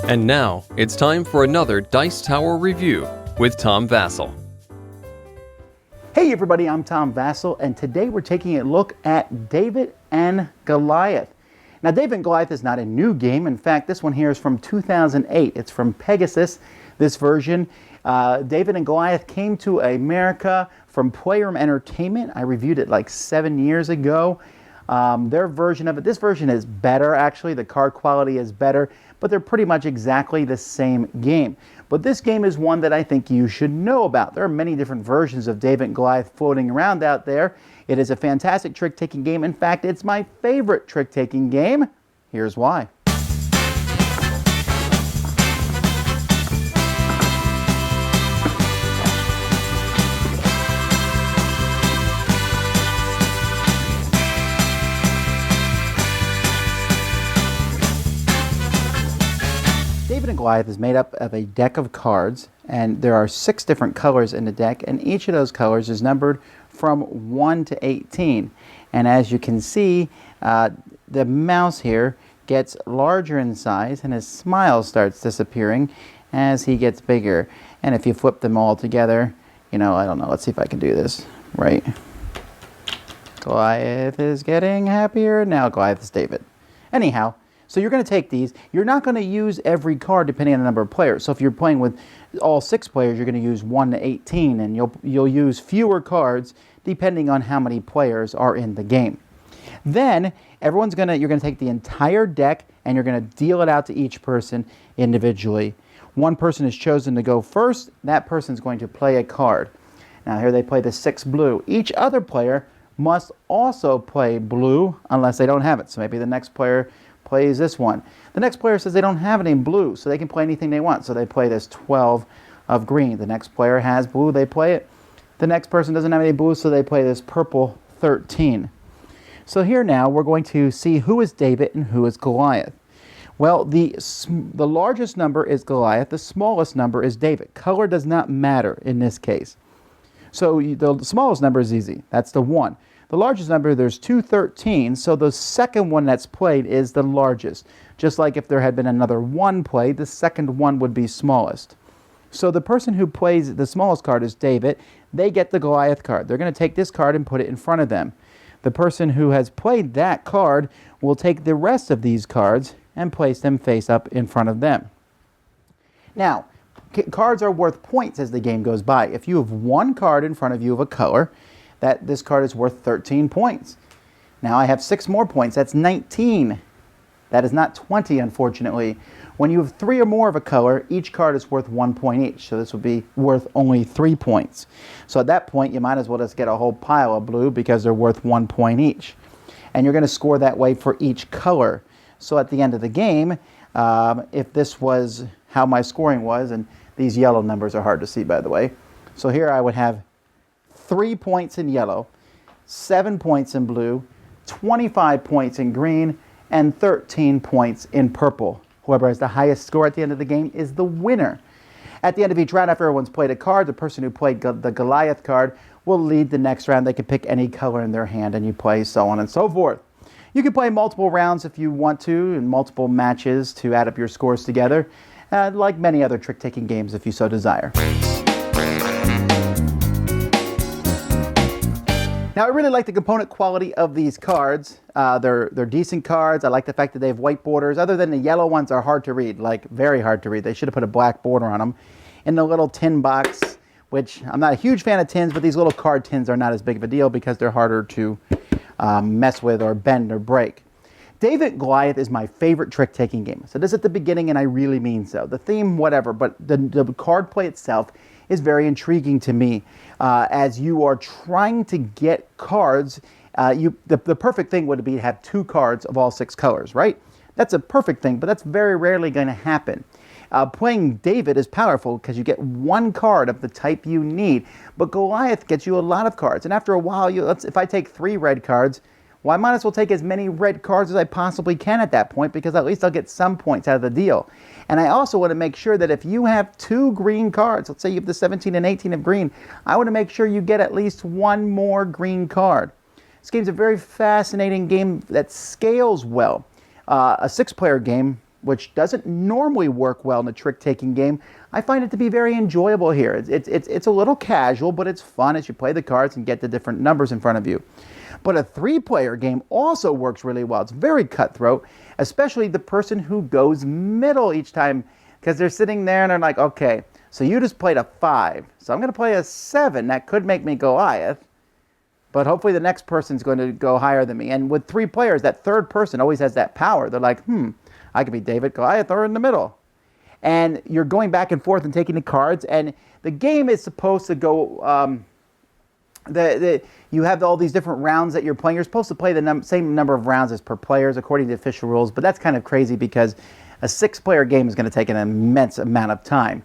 And now, it's time for another Dice Tower review with Tom Vasel. Hey everybody, I'm Tom Vasel, and today we're taking a look at David and Goliath. Now, David and Goliath is not a new game. In fact, this one here is from 2008. It's from Pegasus, this version. David and Goliath came to America from Playroom Entertainment. I reviewed it like 7 years ago. Their version of it, this version is better actually. The card quality is better, but they're pretty much exactly the same game. But this game is one that I think you should know about. There are many different versions of David and Goliath floating around out there. It is a fantastic trick-taking game. In fact, it's my favorite trick-taking game. Here's why. David and Goliath is made up of a deck of cards, and there are 6 different colors in the deck, and each of those colors is numbered from 1 to 18. And as you can see, the mouse here gets larger in size, and his smile starts disappearing as he gets bigger. And if you flip them all together, I don't know, let's see if I can do this right. Goliath is getting happier. Now Goliath is David. Anyhow, so you're going to take these. You're not going to use every card depending on the number of players. So if you're playing with all 6 players, you're going to use 1 to 18, and you'll use fewer cards depending on how many players are in the game. Then you're going to take the entire deck and you're going to deal it out to each person individually. One person is chosen to go first. That person is going to play a card. Now here they play the 6 blue. Each other player must also play blue unless they don't have it. So maybe the next player plays this one. The next player says they don't have any blue, so they can play anything they want. So they play this 12 of green. The next player has blue, they play it. The next person doesn't have any blue, so they play this purple 13. So here now we're going to see who is David and who is Goliath. Well, the largest number is Goliath. The smallest number is David. Color does not matter in this case. So the smallest number is easy. That's the 1. The largest number, there's 2 13s, so the second one that's played is the largest. Just like if there had been another 1 played, the second one would be smallest. So the person who plays the smallest card is David. They get the Goliath card. They're going to take this card and put it in front of them. The person who has played that card will take the rest of these cards and place them face up in front of them. Now, cards are worth points as the game goes by. If you have 1 card in front of you of a color, this card is worth 13 points. Now I have 6 more points. That's 19. That is not 20, unfortunately. When you have 3 or more of a color, each card is worth 1 point each. So this would be worth only 3 points. So at that point, you might as well just get a whole pile of blue because they're worth 1 point each. And you're going to score that way for each color. So at the end of the game, if this was how my scoring was, and these yellow numbers are hard to see, by the way. So here I would have 3 points in yellow, 7 points in blue, 25 points in green, and 13 points in purple. Whoever has the highest score at the end of the game is the winner. At the end of each round, after everyone's played a card, the person who played the Goliath card will lead the next round. They can pick any color in their hand and you play so on and so forth. You can play multiple rounds if you want to, and multiple matches to add up your scores together, like many other trick-taking games if you so desire. Now, I really like the component quality of these cards. They're decent cards. I like the fact that they have white borders. Other than the yellow ones are hard to read, like very hard to read. They should have put a black border on them. In the little tin box, which I'm not a huge fan of tins, but these little card tins are not as big of a deal because they're harder to mess with or bend or break. David and Goliath is my favorite trick-taking game. So this at the beginning, and I really mean so. The theme, whatever, but the card play itself is very intriguing to me. As you are trying to get cards, the perfect thing would be to have 2 cards of all 6 colors, right? That's a perfect thing, but that's very rarely going to happen. Playing David is powerful because you get 1 card of the type you need, but Goliath gets you a lot of cards. And after a while, if I take 3 red cards, well, I might as well take as many red cards as I possibly can at that point because at least I'll get some points out of the deal. And I also want to make sure that if you have 2 green cards, let's say you have the 17 and 18 of green, I want to make sure you get at least 1 more green card. This game's a very fascinating game that scales well. A 6-player game which doesn't normally work well in a trick-taking game, I find it to be very enjoyable here. It's a little casual, but it's fun as you play the cards and get the different numbers in front of you. But a 3-player game also works really well. It's very cutthroat, especially the person who goes middle each time, because they're sitting there and they're like, okay, so you just played a 5, so I'm going to play a 7. That could make me Goliath, but hopefully the next person's going to go higher than me. And with 3 players, that third person always has that power. They're like, I could be David, Goliath, or in the middle. And you're going back and forth and taking the cards, and the game is supposed to go... you have all these different rounds that you're playing. You're supposed to play the same number of rounds as per players according to official rules, but that's kind of crazy because a 6-player game is going to take an immense amount of time.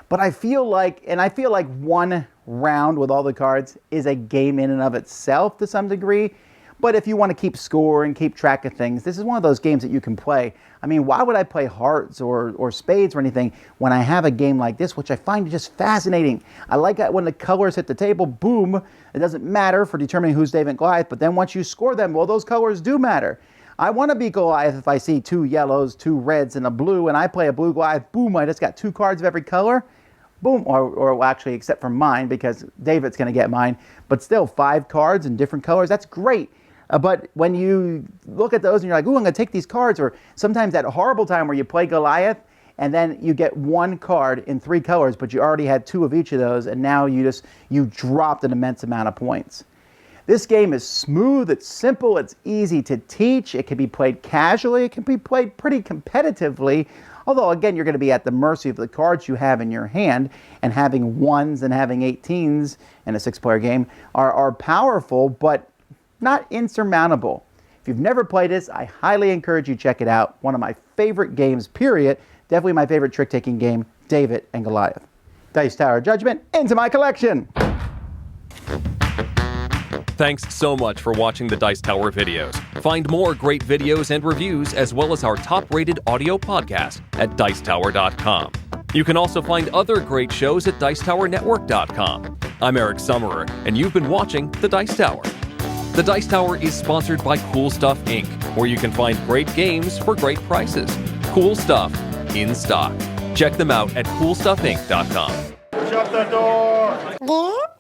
But I feel like one round with all the cards is a game in and of itself to some degree. But if you want to keep score and keep track of things, this is one of those games that you can play. I mean, why would I play hearts or spades or anything when I have a game like this, which I find just fascinating? I like it when the colors hit the table, boom. It doesn't matter for determining who's David and Goliath, but then once you score them, well, those colors do matter. I want to be Goliath if I see 2 yellows, 2 reds, and a blue, and I play a blue Goliath, boom, I just got 2 cards of every color. Boom, or actually except for mine, because David's going to get mine, but still 5 cards in different colors, that's great. But when you look at those and you're like, ooh, I'm going to take these cards, or sometimes that horrible time where you play Goliath and then you get 1 card in 3 colors, but you already had 2 of each of those, and now you dropped an immense amount of points. This game is smooth, it's simple, it's easy to teach, it can be played casually, it can be played pretty competitively, although again, you're going to be at the mercy of the cards you have in your hand, and having 1s and having 18s in a 6-player game are powerful, but not insurmountable. If you've never played this, I highly encourage you to check it out. One of my favorite games, period. Definitely my favorite trick-taking game, David and Goliath. Dice Tower Judgment into my collection. Thanks so much for watching the Dice Tower videos. Find more great videos and reviews, as well as our top-rated audio podcast at Dicetower.com. You can also find other great shows at Dicetowernetwork.com. I'm Eric Summerer, and you've been watching The Dice Tower. The Dice Tower is sponsored by Cool Stuff Inc., where you can find great games for great prices. Cool stuff in stock. Check them out at CoolStuffInc.com. Shut the door!